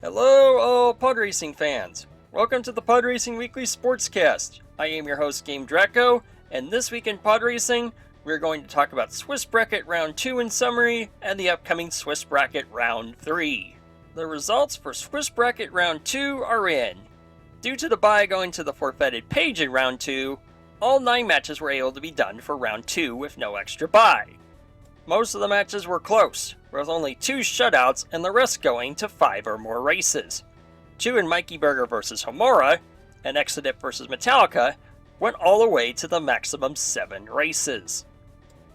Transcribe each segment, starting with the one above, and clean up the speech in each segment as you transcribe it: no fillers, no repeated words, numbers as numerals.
Hello, all Podracing fans. Welcome to the Podracing Weekly Sportscast. I am your host, Gamedraco, and this week in Podracing, we're going to talk about Swiss Bracket Round 2 in summary, and the upcoming Swiss Bracket Round 3. The results for Swiss Bracket Round 2 are in. Due to the bye going to the forfeited page in Round 2, all 9 matches were able to be done for Round 2 with no extra bye. Most of the matches were close, with only 2 shutouts and the rest going to 5 or more races. 2 in Mikey Burger vs. Homura and Exodip vs. Metallica went all the way to the maximum 7 races.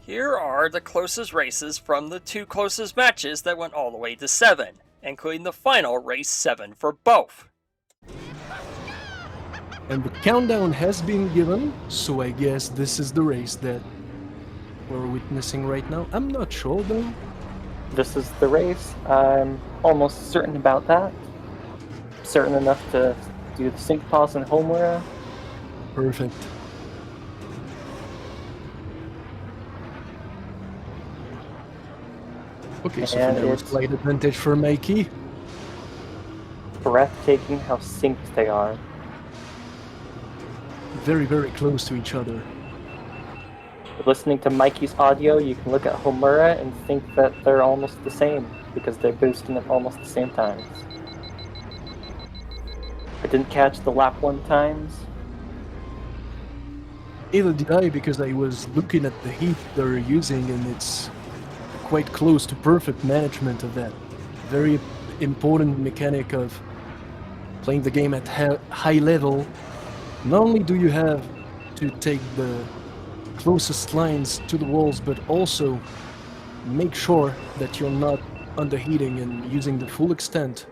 Here are the closest races from the 2 closest matches that went all the way to 7, including the final race 7 for both. And the countdown has been given, so I guess this is the race that we're witnessing right now. I'm not sure though. This is the race. I'm almost certain about that. Certain enough to do the sync pause in Homura. Perfect. Okay, so And for now it's slight advantage for Mikey. Breathtaking how synced they are. Very, very close to each other. Listening to Mikey's audio, you can look at Homura and think that they're almost the same, because they're boosting at almost the same times. I didn't catch the lap 1 times. Either did I, because I was looking at the heat they're using and it's quite close to perfect management of that. Very important mechanic of playing the game at high level. Not only do you have to take the closest lines to the walls, but also make sure that you're not underheating and using the full extent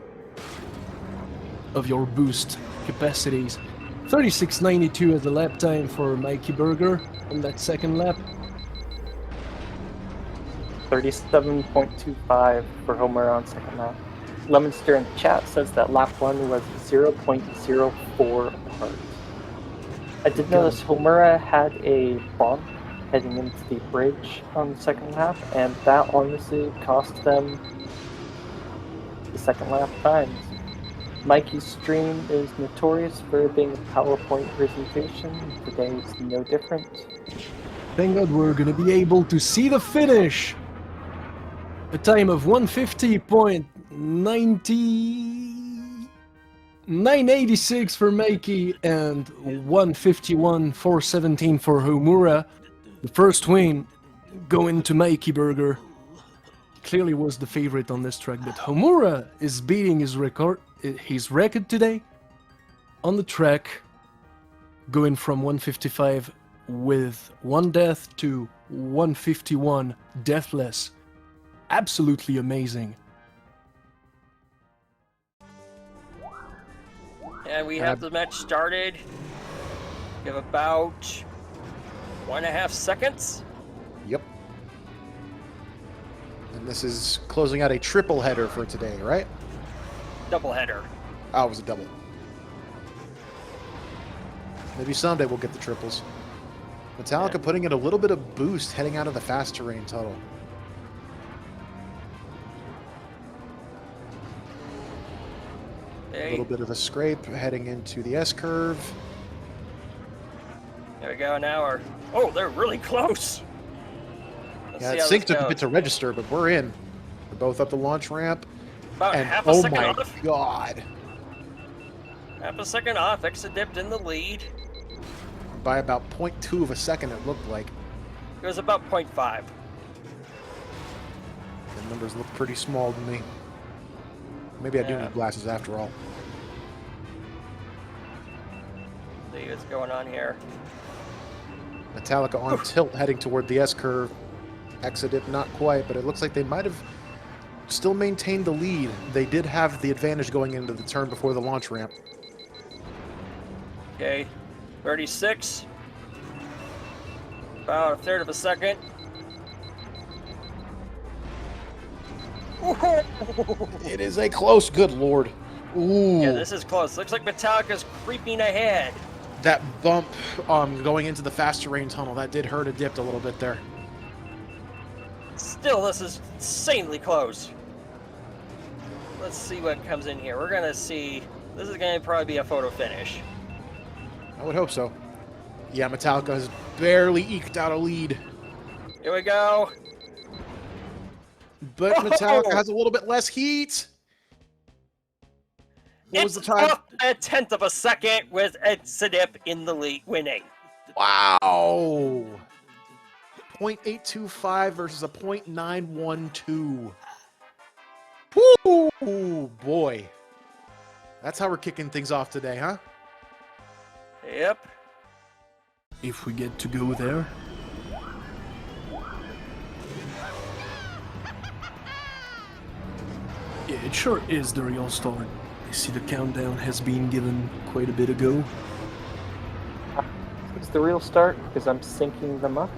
of your boost capacities. 36.92 as the lap time for Mikey Burger on that second lap. 37.25 for Homura on second lap. Lemonster in the chat says that lap 1 was 0.04 apart. I did notice Homura had a bump heading into the bridge on the second lap, and that honestly cost them the second lap times. Mikey's stream is notorious for being a PowerPoint presentation. Today is no different. Thank God we're gonna be able to see the finish! A time of 150.986 for Mikey and 151.417 for Homura. The first win going to Mikey Burger. Clearly was the favorite on this track, but Homura is beating his record today on the track, going from 155 with 1 death to 151 deathless. Absolutely amazing. And we have the match started. We have about 1.5 seconds. Yep. And this is closing out a triple header for today, right? Doubleheader. Oh, it was a double. Maybe someday we'll get the triples. Metallica putting in a little bit of boost heading out of the fast terrain tunnel. A little bit of a scrape heading into the S-curve. There we go now. Oh, they're really close. Yeah, it synced a bit to register, but we're in. We're both up the launch ramp. About and half a second off. Oh my god. Half a second off. Exodipped in the lead. By about 0.2 of a second, it looked like. It was about 0.5. The numbers look pretty small to me. Maybe I do need glasses after all. See what's going on here. Metallica on tilt heading toward the S-curve. Exodip not quite, but it looks like they might have still maintained the lead. They did have the advantage going into the turn before the launch ramp. Okay, 36. About a third of a second. It is a close, good lord. Ooh. Yeah, this is close. Looks like Metallica's creeping ahead. That bump going into the fast terrain tunnel, that did hurt a dip a little bit there. Still, this is insanely close. let's see what comes in here. We're gonna see. This is gonna probably be a photo finish. I would hope so. Yeah, Metallica has barely eked out a lead. Here we go. But Oh! Metallica has a little bit less heat. What was the time? Up a tenth of a second with Exodip in the lead, winning. Wow. 0.825 versus a 0.912. Woo, boy. That's how we're kicking things off today, huh? Yep. If we get to go there. Yeah, it sure is the real start. I see the countdown has been given quite a bit ago. It's the real start because I'm syncing them up.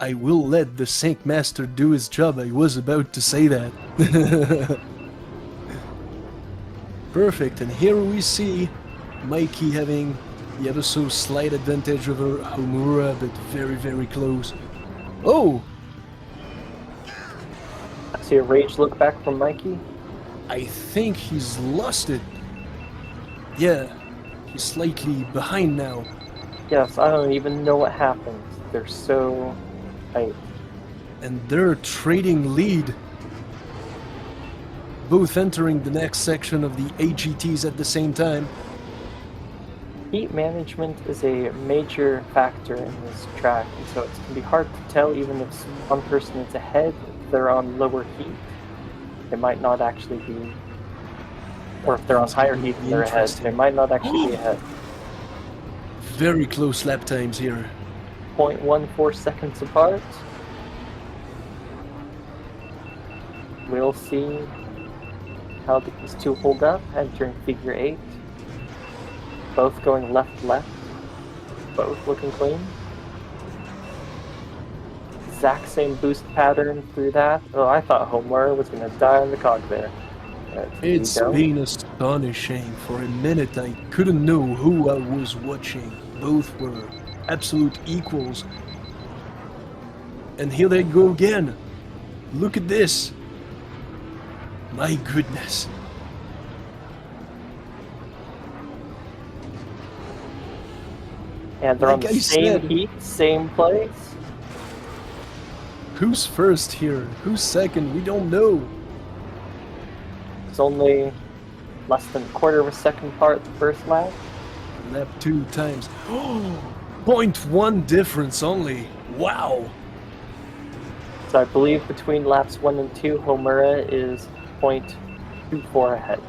I will let the Sync Master do his job. I was about to say that. Perfect, and here we see Mikey having the ever so slight advantage over Homura, but very, very close. Oh! I see a rage look back from Mikey. I think he's lost it. Yeah, he's slightly behind now. Yes, I don't even know what happened. They're so tight. And they're trading lead. Both entering the next section of the AGTs at the same time. Heat management is a major factor in this track, and so it can be hard to tell even if one person is ahead, if they're on lower heat. They might not actually be, or if they're on higher heat and they're ahead, they might not actually be ahead. Very close lap times here. 0.14 seconds apart. We'll see how these two hold up entering figure 8. Both going left, both looking clean. Exact same boost pattern through that. Oh, I thought Homura was going to die on the cog there. It's been astonishing. For a minute I couldn't know who I was watching. Both were absolute equals. And here they go again. Look at this. My goodness. And they're on Like the I same said, heat, same place. Who's first here? Who's second? We don't know. It's only less than a quarter of a second apart the first lap. Lap 2 times. 0.1 difference only. Wow. So I believe between laps 1 and 2, Homura is 0.24 ahead.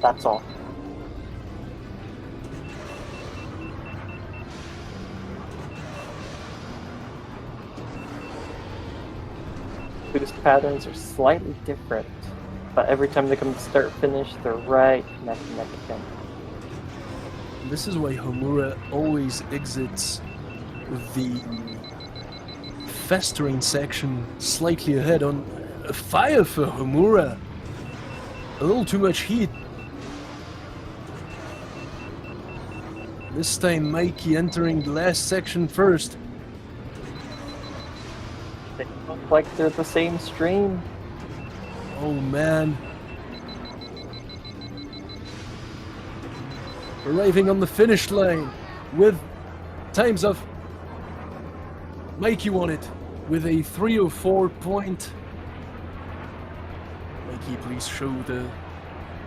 That's all. Boost patterns are slightly different, but every time they come to start finish, they're right neck to neck again. This is why Homura always exits the festering section slightly ahead on fire for Homura. A little too much heat. This time Mikey entering the last section first. They look like they're the same stream. Oh man. Arriving on the finish line with times of Mikey won it with a 3:04 point. Mikey, please show the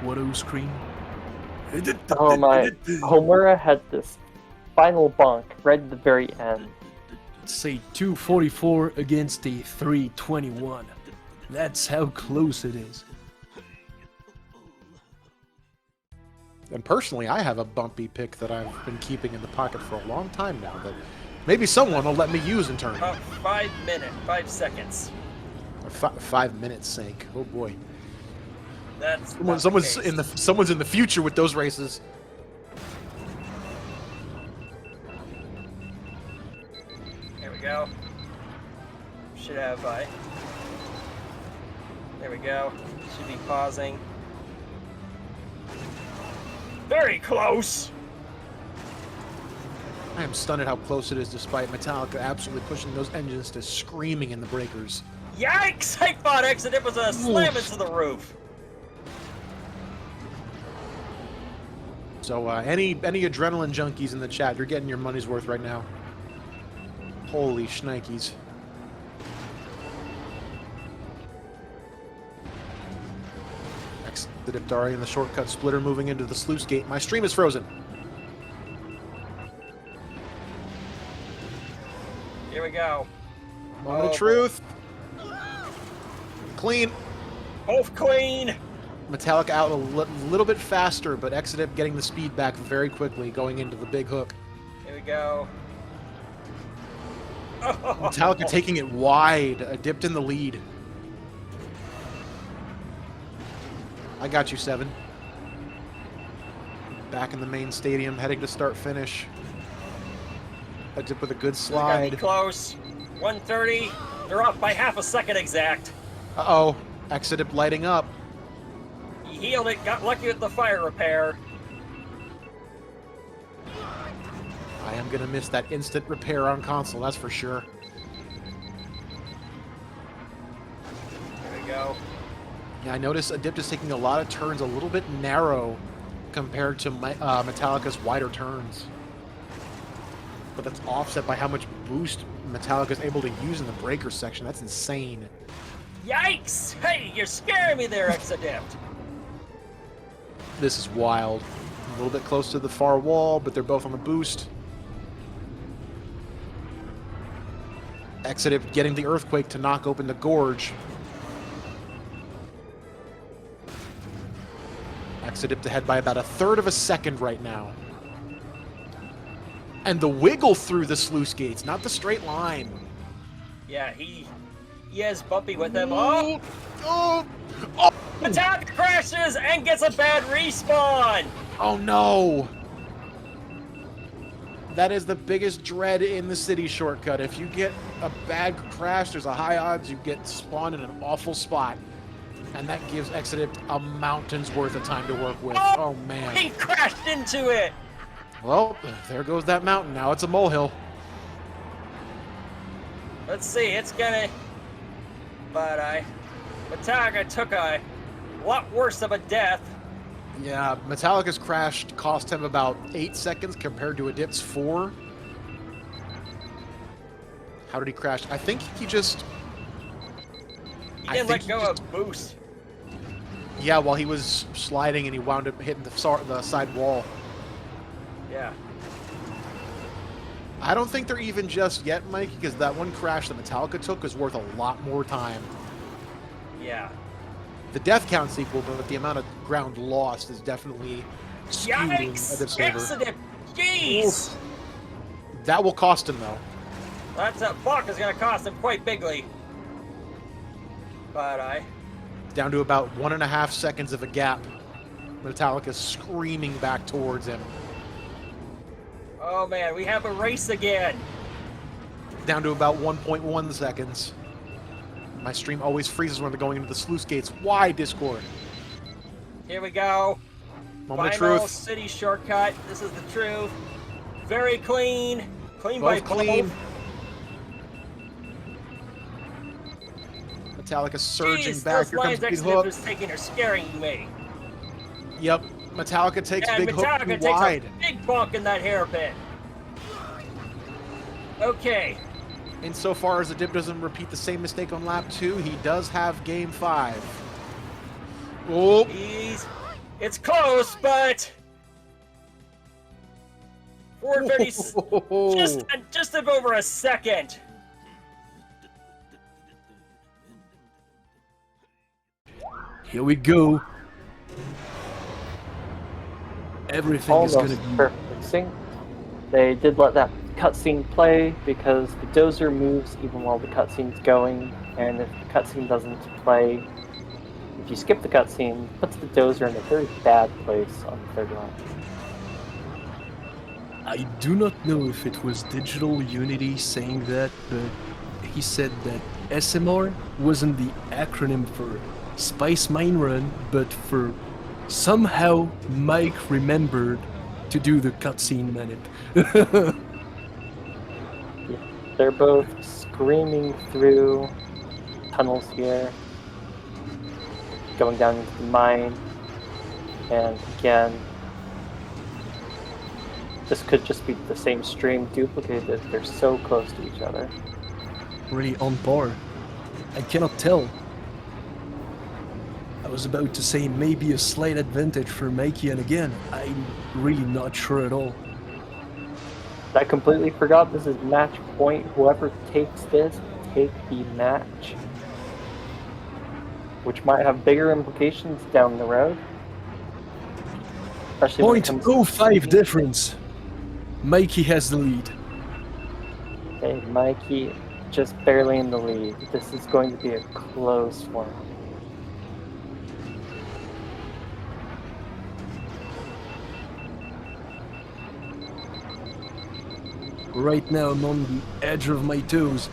Watto screen. Oh my, Homura had this final bonk right at the very end. Say 244 against a 321. That's how close it is. And personally, I have a bumpy pick that I've been keeping in the pocket for a long time now that maybe someone will let me use in turn. About 5 seconds. 5 minutes sake. Oh boy. That's Someone's in the future with those races. There we go. Should have There we go. Should be pausing. Very close! I am stunned at how close it is despite Metallica absolutely pushing those engines to screaming in the breakers. Yikes! I thought Exodip was a slam into the roof. So any adrenaline junkies in the chat, you're getting your money's worth right now. Holy shnikes. The Diptari and the shortcut splitter moving into the sluice gate. My stream is frozen. Here we go. Moment of truth. Clean. Both clean. Metallic out a little bit faster, but Exodip getting the speed back very quickly, going into the big hook. Here we go. Metallica taking it wide, dipped in the lead. I got you, 7. Back in the main stadium, heading to start finish. A dip with a good This is gonna be slide. close. 130. They're up by half a second exact. Uh-oh. Exodip lighting up. He healed it, got lucky with the fire repair. I am going to miss that instant repair on console, that's for sure. Here we go. Yeah, I noticed Adipt is taking a lot of turns a little bit narrow compared to Metallica's wider turns. But that's offset by how much boost Metallica's able to use in the breaker section. That's insane. Yikes! Hey, you're scaring me there, Exadept. This is wild. A little bit close to the far wall, but they're both on the boost. Exodip getting the earthquake to knock open the gorge. Exodip ahead by about 1/3 of a second right now. And the wiggle through the sluice gates, not the straight line. Yeah, he is bumpy with them. Oh! Oh! Oh! Metallica crashes and gets a bad respawn! Oh no! That is the biggest dread in the city shortcut. If you get a bad crash, there's a high odds you get spawned in an awful spot. And that gives Exodip a mountain's worth of time to work with. Oh man. He crashed into it! Well, there goes that mountain now. It's a molehill. Let's see, it's gonna... But Metallica took a lot worse of a death. Yeah, Metallica's crash cost him about 8 seconds compared to Adipt's 4. How did he crash? I think he just... He didn't let go of boost. Yeah, while he was sliding and he wound up hitting the side wall. Yeah. I don't think they're even just yet, Mike, because that one crash that Metallica took is worth a lot more time. Yeah. The death count's equal, but the amount of ground lost is definitely skewed in Yikes! Adipt's favor. Accident! Jeez! That will cost him, though. That's a buck is gonna cost him quite bigly. But Down to about 1.5 seconds of a gap. Metallica screaming back towards him. oh man, we have a race again. Down to about 1.1 seconds. My stream always freezes when they're going into the sluice gates. Why, Discord? Here we go. Moment of Final truth. city shortcut. This is the truth. Very clean. Clean by Both clean. both. Metallica surging Jeez, back. those Here comes lines Big Exodip Hook. is taking are scaring me. Yep. Metallica takes And Big Hook Metallica too takes wide. a big bonk in that hairpin. Okay. Insofar as the dip doesn't repeat the same mistake on lap 2, he does have game 5. Oh, It's close, but 430, just over a second. Here we go. Everything is Almost gonna be perfect sync. They did let that cutscene play because the dozer moves even while the cutscene's going, and if the cutscene doesn't play, if you skip the cutscene, it puts the dozer in a very bad place on the third run. I do not know if it was Digital Unity saying that, but he said that SMR wasn't the acronym for Spice Mine Run, but for somehow Mike remembered to do the cutscene manip. They're both screaming through tunnels here, going down into the mine, and again, This could just be the same stream duplicated. They're so close to each other. Really on par. I cannot tell. I was about to say maybe a slight advantage for Mikey, and again, I'm really not sure at all. I completely forgot this is match point. Whoever takes this, take the match. Which might have bigger implications down the road. Especially when it comes to 0.05 difference. Mikey has the lead. Okay, Mikey just barely in the lead. This is going to be a close one. Right now I'm on the edge of my toes.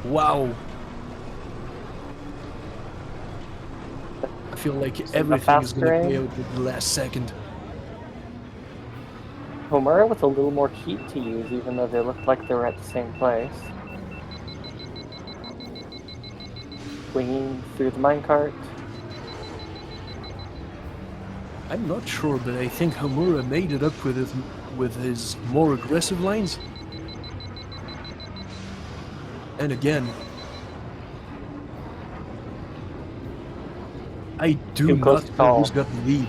Wow. I feel like everything is going to play out at the last second. Homura with a little more heat to use, even though they looked like they were at the same place. Swinging through the minecart. I'm not sure, but I think Homura made it up with his more aggressive lines. And again, I do not know who's got the lead.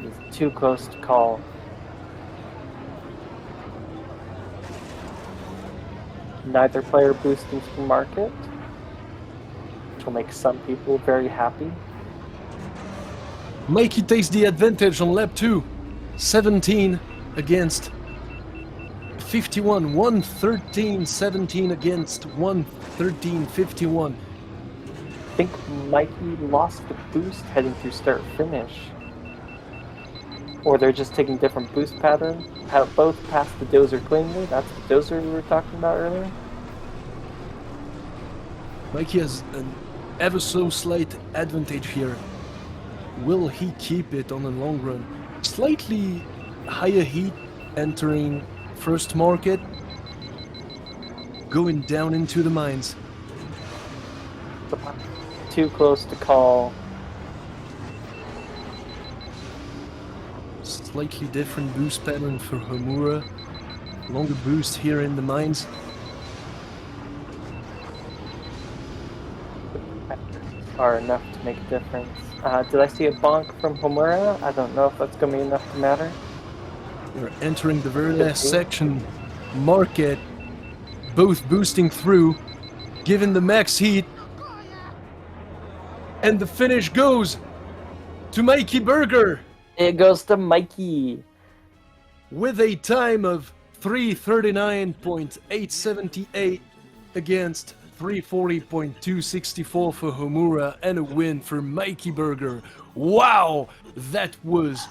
It's too close to call. Neither player boosting to the market, which will make some people very happy. Mikey takes the advantage on lap 2. 17 against 51. 113-17 against 113-51. I think Mikey lost the boost heading through start-finish. Or they're just taking different boost patterns. Have both passed the dozer cleanly. That's the dozer we were talking about earlier. Mikey has an ever so slight advantage here. Will he keep it on the long run? Slightly higher heat entering first market. Going down into the mines. Too close to call. Slightly different boost pattern for Homura. Longer boost here in the mines. Are enough to make a difference. Did I see a bonk from Homura? I don't know if that's going to be enough to matter. We're entering the very last section. Market. Both boosting through. Given the max heat. And the finish goes to Mikey Burger. It goes to Mikey. With a time of 3:39.878 against 3:40.264 for Homura, and a win for Mikey Burger. Wow, that was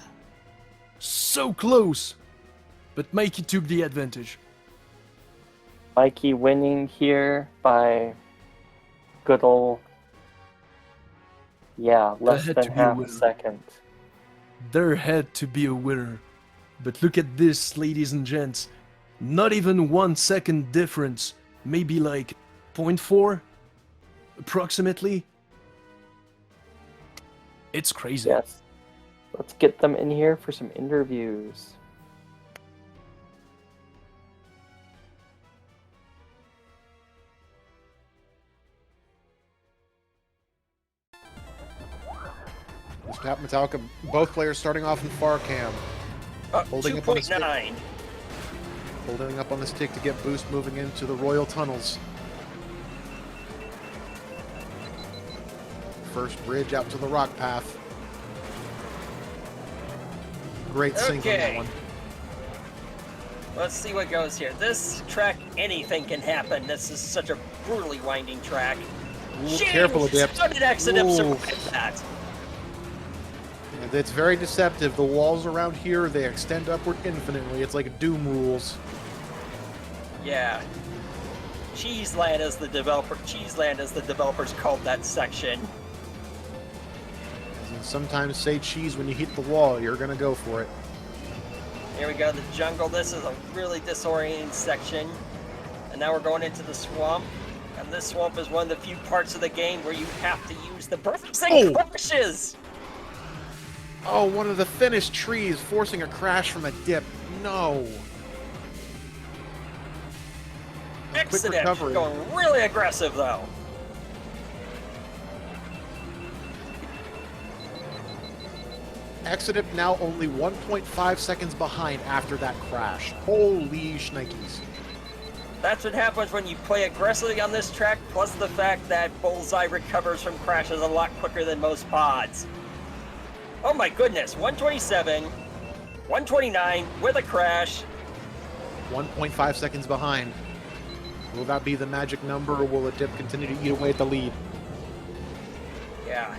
so close, but Mikey took the advantage. Mikey winning here by good old, less than half a second. There had to be a winner, but look at this, ladies and gents. Not even 1 second difference, maybe like 0.4 approximately. It's crazy. Yes. Let's get them in here for some interviews. Metallica, both players starting off in far cam. Holding up on the stick. 2.9. Holding up on the stick to get boost moving into the Royal Tunnels. First bridge out to the rock path. Great sync on that one. Let's see what goes here. This track, anything can happen. This is such a brutally winding track. Ooh, careful, Adept. How did Exodus survive that? It's very deceptive. The walls around here, they extend upward infinitely. It's like Doom rules. Yeah. Cheeseland as the developers called that section. And sometimes say cheese when you hit the wall. You're gonna go for it. Here we go, the jungle. This is a really disorienting section. And now we're going into the swamp. And this swamp is one of the few parts of the game where you have to use the Podracing crashes. Oh, one of the thinnest trees forcing a crash from a dip. No. Quick Exodus recovery. going really aggressive though. Exodip now only 1.5 seconds behind after that crash. Holy shnikes. That's what happens when you play aggressively on this track, plus the fact that Bullseye recovers from crashes a lot quicker than most pods. Oh my goodness, 127, 129 with a crash. 1.5 seconds behind. Will that be the magic number, or will the dip continue to eat away at the lead? Yeah.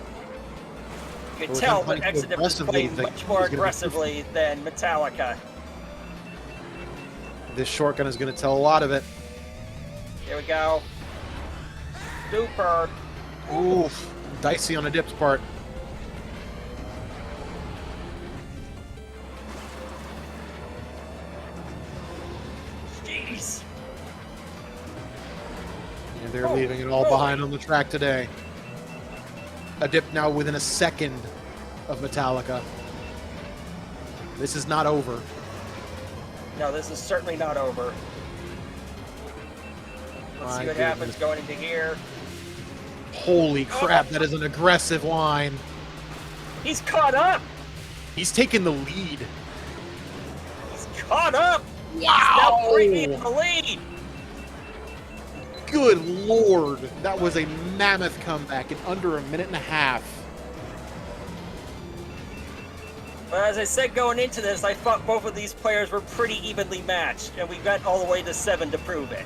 You can Well, tell he's that playing Exodus is aggressively, playing that much more he's gonna be aggressively than Metallica. This shotgun is going to tell a lot of it. Here we go. Super. Oof. Dicey on a dip's part. Jeez. And they're Oh, leaving it all really? behind on the track today. A dip now within a second of Metallica. This is not over. No, this is certainly not over. Let's My see what goodness. happens going into here. Holy crap, that is an aggressive line. He's caught up! He's taking the lead. He's caught up! Wow! He's now bringing the lead! Good lord. That was a mammoth comeback in under a minute and a half. But as I said going into this, I thought both of these players were pretty evenly matched, and we got all the way to 7 to prove it.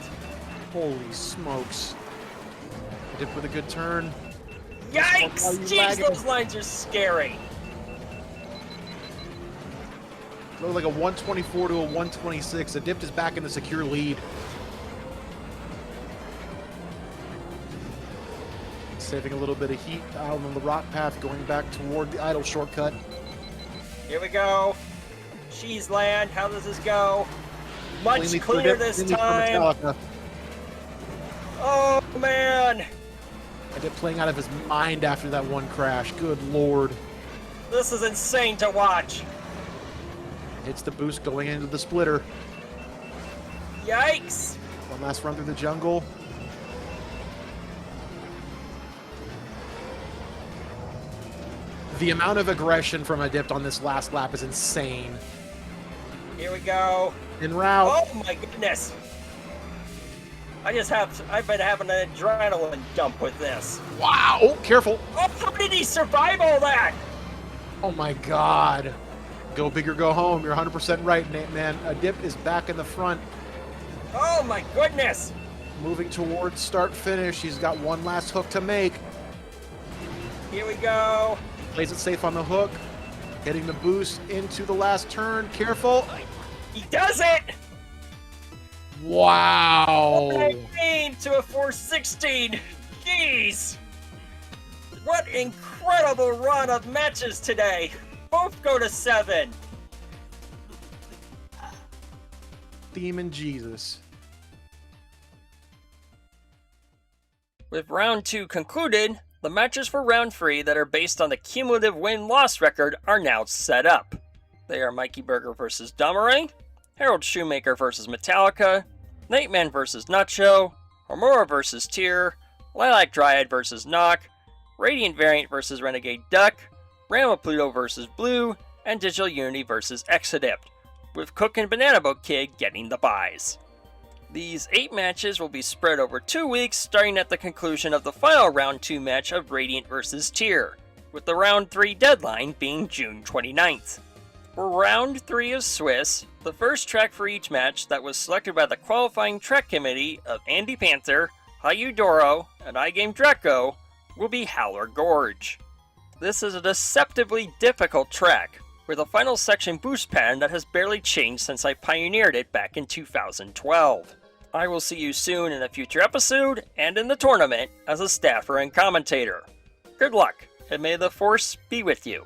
Holy smokes. Dip with a good turn. Yikes! Why are you Jeez, lagging? those lines are scary. Looked like a 124 to a 126. The dip is back in the secure lead. Saving a little bit of heat out on the rock path, going back toward the idle shortcut. Here we go. Cheese land, how does this go? Much Cleanly for cleaner Dip, this cleanly for time. Metallica. Oh man, A Dip playing out of his mind after that one crash. Good lord. this is insane to watch. Hits the boost going into the splitter. Yikes! One last run through the jungle. The amount of aggression from a Dip on this last lap is insane. Here we go. En route. Oh my goodness. I've been having an adrenaline dump with this. Wow. Oh, careful. Oh, how did he survive all that? Oh my god. Go big or go home. You're 100% right, Nate, man. A Dip is back in the front, Oh my goodness. moving towards start finish. He's got one last hook to make. Here we go. Plays it safe on the hook. Hitting the boost into the last turn. Careful. He does it! Wow. 19 to a 416. Jeez. What incredible run of matches today. Both go to 7. Demon Jesus. With round 2 concluded, the matches for round 3 that are based on the cumulative win-loss record are now set up. They are Mikey Burger versus Domare, Harold Shoemaker versus Metallica, Nightman versus Nacho, Homura versus Tyr, Lilac Dryad versus Nock, Radiant Variant versus Renegade Duck, Rama Pluto versus Blue, and Digital Unity versus Exodipt, with Cook and Banana Boat Kid getting the buys. These 8 matches will be spread over 2 weeks, starting at the conclusion of the final round 2 match of Radiant vs. Tyr, with the round 3 deadline being June 29th. For round 3 of Swiss, the first track for each match that was selected by the qualifying track committee of Andy Panther, Hayu Doro, and Gamedraco will be Howler Gorge. This is a deceptively difficult track, with a final section boost pattern that has barely changed since I pioneered it back in 2012. I will see you soon in a future episode and in the tournament as a staffer and commentator. Good luck, and may the Force be with you.